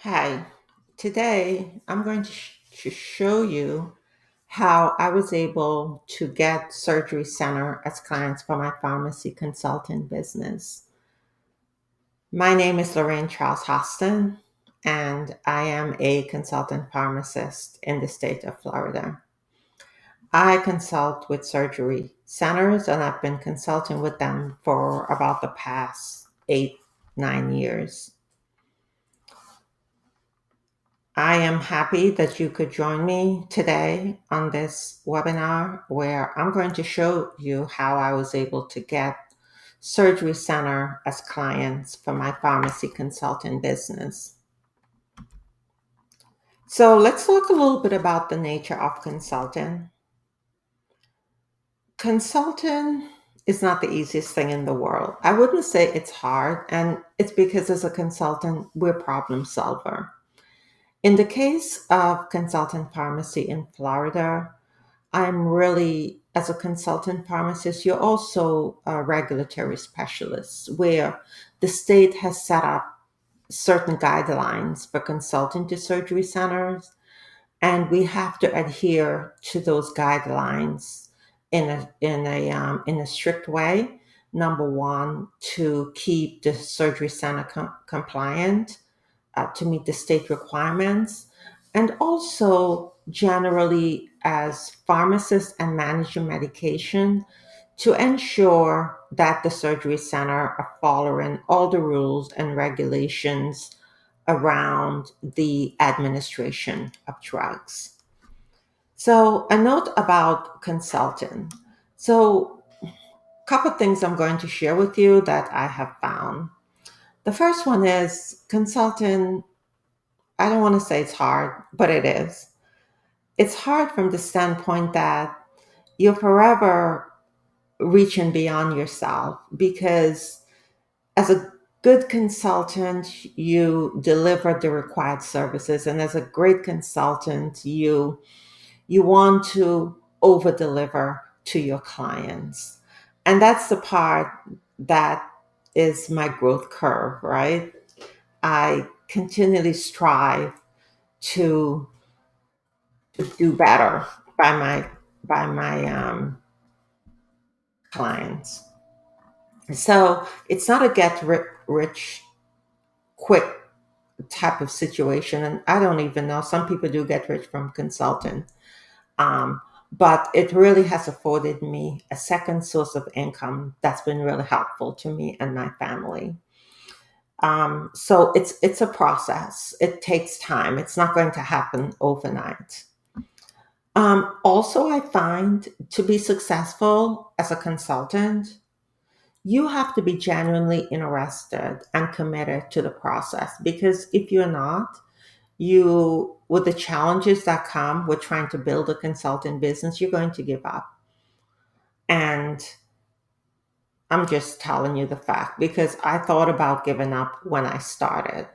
Hi, today I'm going to show you how I was able to get Surgery Center as clients for my pharmacy consulting business. My name is Lorraine Charles Hostin, and I am a consultant pharmacist in the state of Florida. I consult with surgery centers, and I've been consulting with them for about the past 8, 9 years. I am happy that you could join me today on this webinar where I'm going to show you how I was able to get Surgery Center as clients for my pharmacy consulting business. So let's talk a little bit about the nature of consulting. Consulting is not the easiest thing in the world. I wouldn't say it's hard, and it's because as a consultant, we're problem solver. In the case of consultant pharmacy in Florida, I'm really, as a consultant pharmacist, you're also a regulatory specialist where the state has set up certain guidelines for consulting to surgery centers, and we have to adhere to those guidelines in a strict way. Number one, to keep the surgery center compliant, to meet the state requirements, and also generally as pharmacists and managing medication to ensure that the surgery center are following all the rules and regulations around the administration of drugs. So, a note about consulting. So, a couple things I'm going to share with you that I have found. The first one is consulting. I don't want to say it's hard, but it is. It's hard from the standpoint that you're forever reaching beyond yourself because as a good consultant, you deliver the required services, and as a great consultant, you want to over deliver to your clients. And that's the part that is my growth curve, right? I continually strive to do better by my clients. So it's not a rich quick type of situation, and I don't even know. Some people do get rich from consulting, um, but it really has afforded me a second source of income that's been really helpful to me and my family. So it's a process. It takes time. It's not going to happen overnight. Also, I find to be successful as a consultant, you have to be genuinely interested and committed to the process because if you're not, you, with the challenges that come with trying to build a consulting business, you're going to give up. And I'm just telling you the fact because I thought about giving up when I started,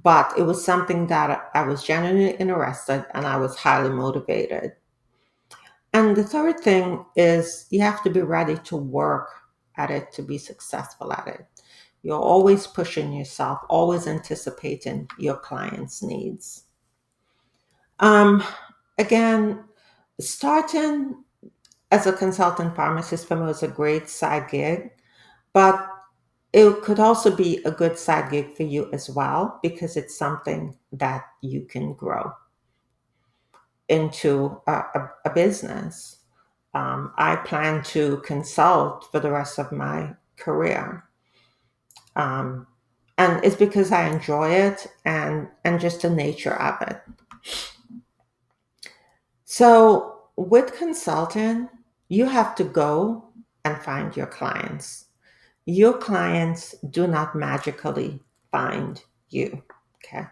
but it was something that I was genuinely interested and I was highly motivated. And the third thing is you have to be ready to work at it to be successful at it. You're always pushing yourself, always anticipating your client's needs. Um, Again, starting as a consultant pharmacist for me was a great side gig, but it could also be a good side gig for you as well because it's something that you can grow into a business. I plan to consult for the rest of my career. Um, and it's because I enjoy it and just the nature of it. So with consulting, you have to go and find your clients. Your clients do not magically find you. Okay.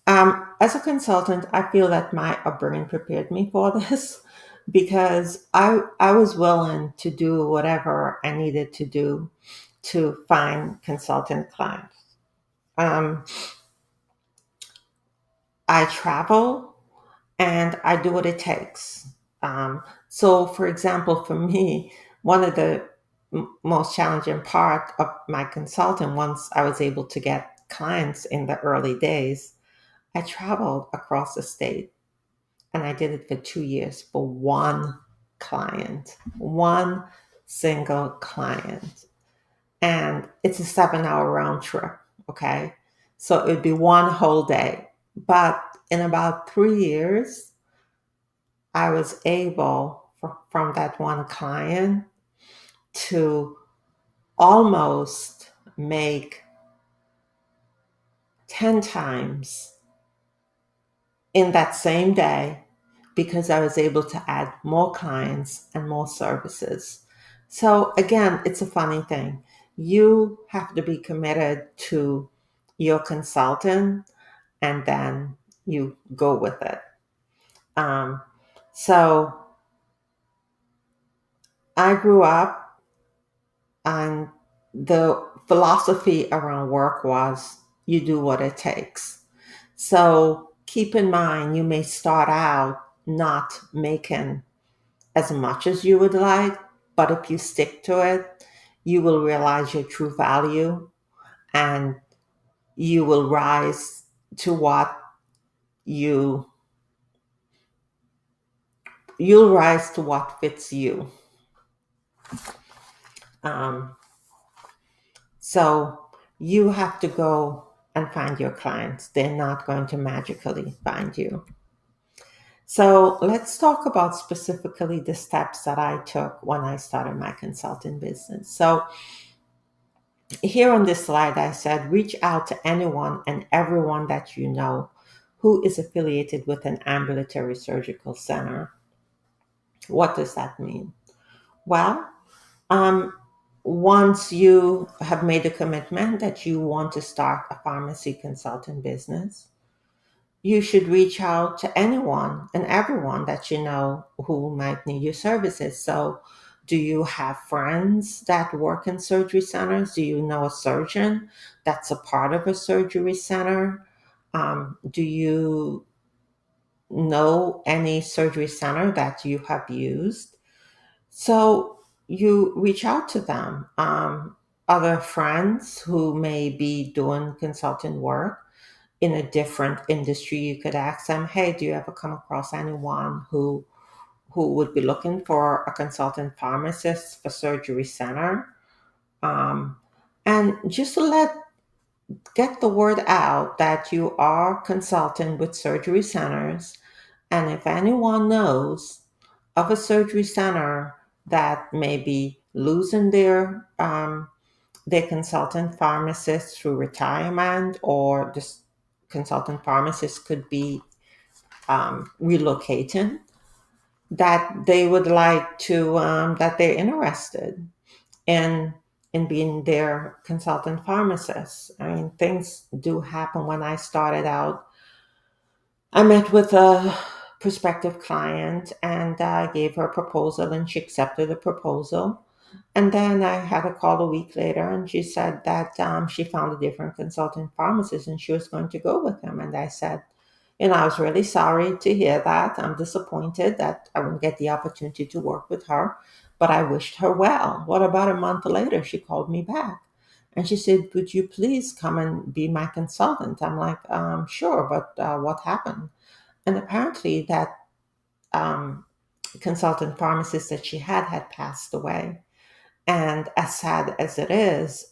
As a consultant, I feel that my upbringing prepared me for this because I was willing to do whatever I needed to do to find consultant clients. Um, I travel and I do what it takes. So, for example, for me, one of the most challenging part of my consulting, once I was able to get clients in the early days, I traveled across the state and I did it for 2 years for one client, one single client. And it's a 7 hour round trip. Okay. So it would be one whole day. But in about 3 years, I was able, from that one client, to almost make 10 times in that same day because I was able to add more clients and more services. So, again, it's a funny thing. You have to be committed to your consultant and then you go with it. Um, so, I grew up and the philosophy around work was you do what it takes. So keep in mind, you may start out not making as much as you would like, but if you stick to it, you will realize your true value and you will rise to what you you'll rise to what fits you. Um, so you have to go and find your clients. They're not going to magically find you. So let's talk about specifically the steps that I took when I started my consulting business. So here on this slide, I said reach out to anyone and everyone that you know who is affiliated with an ambulatory surgical center. What does that mean? Well, um, once you have made a commitment that you want to start a pharmacy consulting business, you should reach out to anyone and everyone that you know who might need your services. So, do you have friends that work in surgery centers? Do you know a surgeon that's a part of a surgery center? Do you know any surgery center that you have used? So, you reach out to them. Other friends who may be doing consulting work in a different industry, you could ask them, hey, do you ever come across anyone who would be looking for a consultant pharmacist for surgery center? um, and just to get the word out that you are consulting with surgery centers, and if anyone knows of a surgery center that may be losing their consultant pharmacist through retirement, or this consultant pharmacist could be relocating, that they would like to, that they're interested in being their consultant pharmacist. I mean, things do happen. When I started out, I met with a prospective client and I gave her a proposal and she accepted the proposal. And then I had a call a week later and she said that she found a different consultant pharmacist and she was going to go with him. And I said, I was really sorry to hear that. I'm disappointed that I wouldn't get the opportunity to work with her, but I wished her well. What about a month later? She called me back and she said, would you please come and be my consultant? I'm like, sure, but what happened? And apparently that um, consultant pharmacist that she had passed away. And as sad as it is,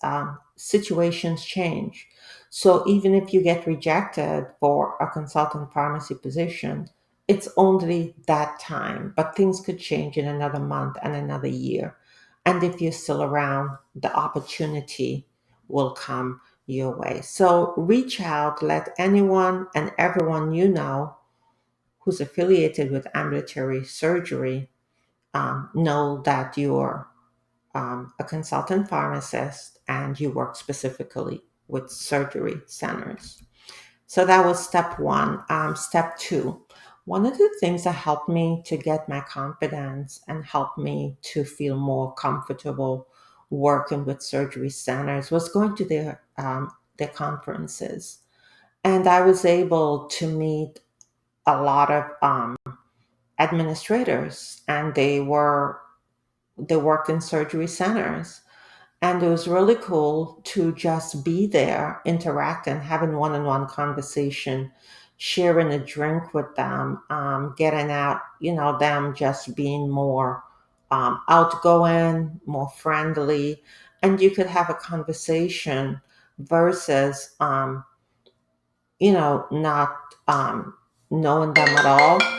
situations change. So even if you get rejected for a consultant pharmacy position, it's only that time, but things could change in another month and another year. And if you're still around, the opportunity will come your way. So reach out, let anyone and everyone you know who's affiliated with ambulatory surgery know that you're a consultant pharmacist and you work specifically with surgery centers. So that was step one. Step two, one of the things that helped me to get my confidence and helped me to feel more comfortable working with surgery centers was going to their conferences. And I was able to meet a lot of administrators, and they worked in surgery centers. And it was really cool to just be there, interacting, having one on one conversation, sharing a drink with them, getting out, them just being more outgoing, more friendly. And you could have a conversation versus, not um, knowing them at all.